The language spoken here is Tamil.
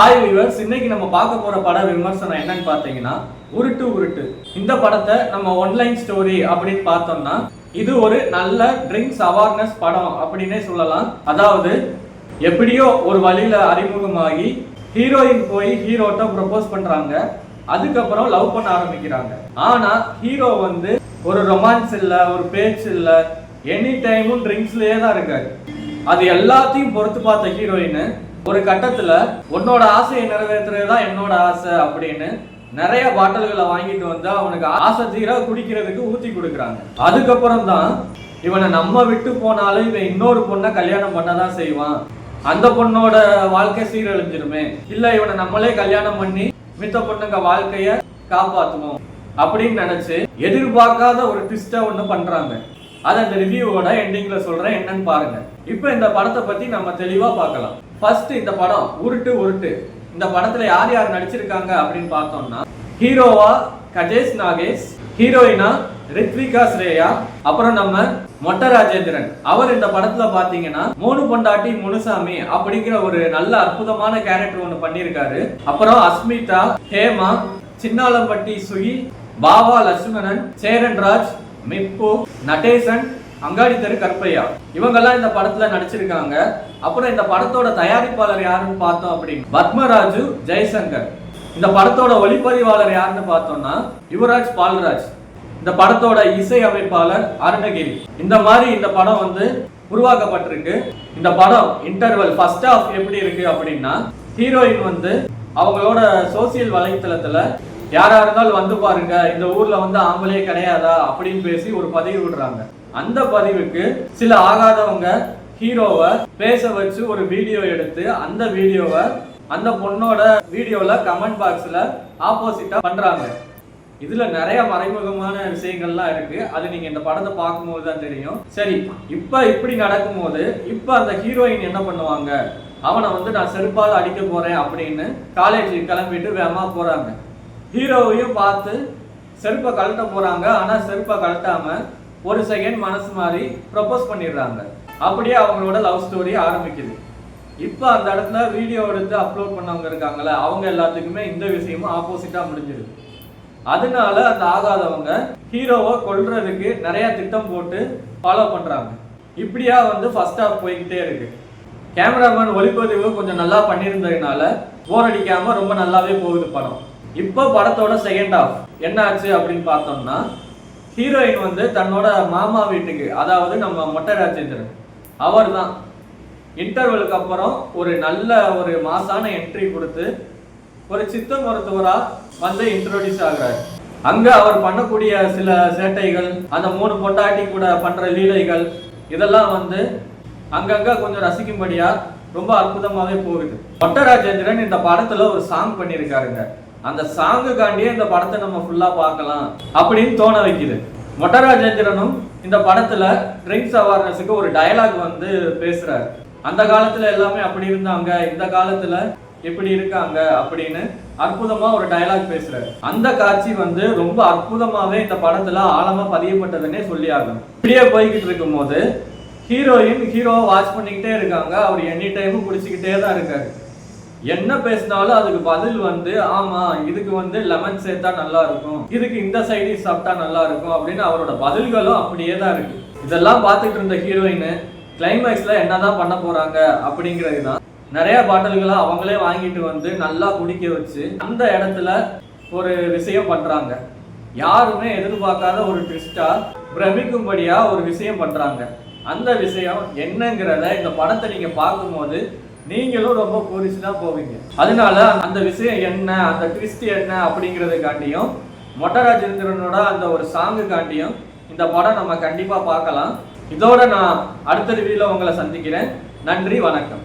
ஹாய் வியூவர்ஸ், இன்னைக்கு நம்ம பார்க்க போற பட விமர்சனம் என்னன்னு பார்த்தீங்கன்னா உருட்டு உருட்டு. இந்த படத்தை நம்ம ஒன்லைன் ஸ்டோரி அப்படின்னு பார்த்தோம்னா இது ஒரு நல்ல ட்ரிங்க்ஸ் அவேர்னஸ் படம் அப்படின்னே சொல்லலாம். அதாவது எப்படியோ ஒரு வழியில அறிமுகமாகி ஹீரோயின் போய் ஹீரோட்ட ப்ரப்போஸ் பண்றாங்க, அதுக்கப்புறம் லவ் பண்ண ஆரம்பிக்கிறாங்க. ஆனா ஹீரோ வந்து ஒரு ரொமான்ஸ் இல்ல, ஒரு பேச்சு இல்ல, எனி டைமும் ட்ரிங்க்ஸ்லயே தான் இருக்காரு. அது எல்லாத்தையும் பொறுத்து பார்த்த ஹீரோயின் ஒரு கட்டத்துல உன்னோட ஆசையை நிறைவேற்றுறதுதான் என்னோட ஆசை அப்படின்னு நிறைய பாட்டில்களை வாங்கிட்டு வந்து அவனுக்கு ஆசை தீர குடிக்கிறதுக்கு ஊத்தி கொடுக்குறாங்க. அதுக்கப்புறம் தான் இவனை நம்ம விட்டு போனாலும் இவன் இன்னொரு பொண்ணை கல்யாணம் பண்ணதான் செய்வான், அந்த பொண்ணோட வாழ்க்கை சீரழிஞ்சிருமே, இல்ல இவனை நம்மளே கல்யாணம் பண்ணி மித்த பொண்ணுங்க வாழ்க்கைய காப்பாத்துவோம் அப்படின்னு நினைச்சு எதிர்பார்க்காத ஒரு ட்விஸ்டா ஒண்ணு பண்றாங்க. அதை அந்த ரிவ்யூவோட எண்டிங்ல சொல்றேன், என்னன்னு பாருங்க. இப்போ இந்த படத்தை பத்தி நம்ம தெளிவா பார்க்கலாம். ஃபர்ஸ்ட் இந்த படம் உருட்டு உருட்டு. இந்த படத்துல யார் யார் நடிச்சிருக்காங்க அப்படின்னு பார்த்தோம்னா ஹீரோவா கஜேஷ் நாகேஷ், ஹீரோயினா ரித்விகா ஸ்ரேயா, அப்புறம் நம்ம மொட்டை ராஜேந்திரன். அவர் இந்த படத்துல பாத்தீங்கன்னா மூணு பொண்டாட்டி முனுசாமி அப்படிங்கிற ஒரு நல்ல அற்புதமான கேரக்டர் ஒன்று பண்ணியிருக்காரு. அப்புறம் அஸ்மிதா, ஹேமா, சின்னாலம்பட்டி சுகி, பாபா லட்சுமணன், சேரன்ராஜ், மிப்பு, நடேசன், அங்காடி தெரு கற்பையா, இவங்கெல்லாம் இந்த படத்துல நடிச்சிருக்காங்க. அப்புறம் இந்த படத்தோட தயாரிப்பாளர் யாருன்னு பார்த்தோம் அப்படின்னு பத்மராஜு ஜெய்சங்கர். இந்த படத்தோட ஒளிப்பதிவாளர் யாருன்னு பார்த்தோம்னா யுவராஜ் பால்ராஜ். இந்த படத்தோட இசை அமைப்பாளர் அருணகிரி. இந்த மாதிரி இந்த படம் வந்து உருவாக்கப்பட்டிருக்கு. இந்த படம் இன்டர்வல் ஃபர்ஸ்ட் ஹாஃப் எப்படி இருக்கு அப்படின்னா ஹீரோயின் வந்து அவங்களோட சோசியல் வலைத்தளத்துல யாரா இருந்தாலும் வந்து பாருங்க, இந்த ஊர்ல வந்து ஆம்பளே கிடையாதா அப்படின்னு பேசி ஒரு பதிவு விடுறாங்க. அந்த பதிவுக்கு சில ஆகாதவங்க ஹீரோவை பேச வச்சு ஒரு வீடியோ எடுத்து அந்த வீடியோவை அந்த பொண்ணோட வீடியோல கமெண்ட் பாக்ஸ்ல ஆப்போசிட்டா பண்றாங்க. இதுல நிறைய மறைமுகமான விஷயங்கள்லாம் இருக்கு, அது நீங்க இந்த படத்தை பார்க்கும்போது தான் தெரியும். சரி, இப்ப இப்படி நடக்கும்போது இப்ப அந்த ஹீரோயின் என்ன பண்ணுவாங்க, அவனை வந்து நான் செருப்பால் அடிக்க போறேன் அப்படின்னு காலேஜுக்கு கிளம்பிட்டு வேகமா போறாங்க. ஹீரோவையும் பார்த்து செருப்பை கழட்ட போறாங்க. ஆனா செருப்பை கழட்டாம ஒரு செகண்ட் மனசு மாதிரி ப்ரப்போஸ் பண்ணிடுறாங்க. அப்படியே அவங்களோட லவ் ஸ்டோரி ஆரம்பிக்குது. இப்போ அந்த இடத்துல வீடியோ எடுத்து அப்லோட் பண்ணவங்க இருக்காங்களே, அவங்க எல்லாத்துக்குமே இந்த விஷயமும் ஆப்போசிட்டா முடிஞ்சிருது. அதனால அந்த ஆகாதவங்க ஹீரோவை கொல்றதுக்கு நிறைய திட்டம் போட்டு ஃபாலோ பண்றாங்க. இப்படியா வந்து ஃபர்ஸ்ட் ஹாஃப் போய்கிட்டே இருக்கு. கேமராமேன் ஒளிப்பதிவு கொஞ்சம் நல்லா பண்ணியிருந்ததுனால போர் அடிக்காம ரொம்ப நல்லாவே போகுது படம். இப்போ படத்தோட செகண்ட் ஹாஃப் என்ன ஆச்சு அப்படின்னு பார்த்தோம்னா ஹீரோயின் வந்து தன்னோட மாமா வீட்டுக்கு, அதாவது நம்ம மொட்டை ராஜேந்திரன் அவர் தான் இன்டர்வலுக்கு அப்புறம் ஒரு நல்ல ஒரு மாசான என்ட்ரி கொடுத்து ஒரு சித்த மருத்துவரா வந்து இன்ட்ரோடியூஸ் ஆகிறாரு. அங்க அவர் பண்ணக்கூடிய சில சேட்டைகள், அந்த மூணு பொண்டாட்டி கூட பண்ற லீலைகள், இதெல்லாம் வந்து அங்கங்க கொஞ்சம் ரசிக்கும்படியா ரொம்ப அற்புதமாவே போகுது. மொட்டை ராஜேந்திரன் இந்த படத்துல ஒரு சாங் பண்ணியிருக்காருங்க. அந்த சாங்குக்காண்டியே இந்த படத்தை நம்ம ஃபுல்லா பார்க்கலாம் அப்படின்னு தோண வைக்குது. மொட்டை ராஜேந்திரனும் இந்த படத்துல ட்ரிங்க்ஸ் அவேர்னஸுக்கு ஒரு டயலாக் வந்து பேசுறாரு. அந்த காலத்துல எல்லாமே அப்படி இருந்தாங்க, இந்த காலத்துல எப்படி இருக்காங்க அப்படின்னு அற்புதமா ஒரு டயலாக் பேசுறாரு. அந்த காட்சி வந்து ரொம்ப அற்புதமாவே இந்த படத்துல ஆழமா பதியப்பட்டதுன்னே சொல்லி ஆகணும். இப்படியே போய்கிட்டு இருக்கும் போது ஹீரோயின் ஹீரோவை வாட்ச் பண்ணிக்கிட்டே இருக்காங்க. அவர் எனி டைமும் குடிச்சுக்கிட்டே தான் இருக்காரு. என்ன பேசினாலும் அதுக்கு பதில் வந்து ஆமா இதுக்கு வந்து லெமன் சேர்த்தா நல்லா இருக்கும், இதுக்கு இந்த சைடு சாப்பிட்டா நல்லா இருக்கும் அப்படின்னு அவரோட பதில்களும் அப்படியே தான் இருக்கு. இதெல்லாம் பார்த்துட்டு இருந்த ஹீரோயின் கிளைமேக்ஸ்ல என்னதான் பண்ண போறாங்க அப்படிங்கிறது தான் நிறைய பாட்டில்களை அவங்களே வாங்கிட்டு வந்து நல்லா குடிக்க வச்சு அந்த இடத்துல ஒரு விஷயம் பண்றாங்க. யாருமே எதிர்பார்க்காத ஒரு ட்விஸ்டா பிரமிக்கும்படியா ஒரு விஷயம் பண்றாங்க. அந்த விஷயம் என்னங்கிறத இந்த படத்தை நீங்க பார்க்கும்போது நீங்களும் ரொம்ப பூரிச்சுதான் போவீங்க. அதனால அந்த விஷயம் என்ன, அந்த ட்விஸ்ட் என்ன அப்படிங்கிறதுக்காண்டியும் மொட்டை ராஜேந்திரனோட அந்த ஒரு சாங்குக்காண்டியும் இந்த படம் நம்ம கண்டிப்பா பார்க்கலாம். இதோட நான் அடுத்த ரிவ்யூல உங்களை சந்திக்கிறேன். நன்றி, வணக்கம்.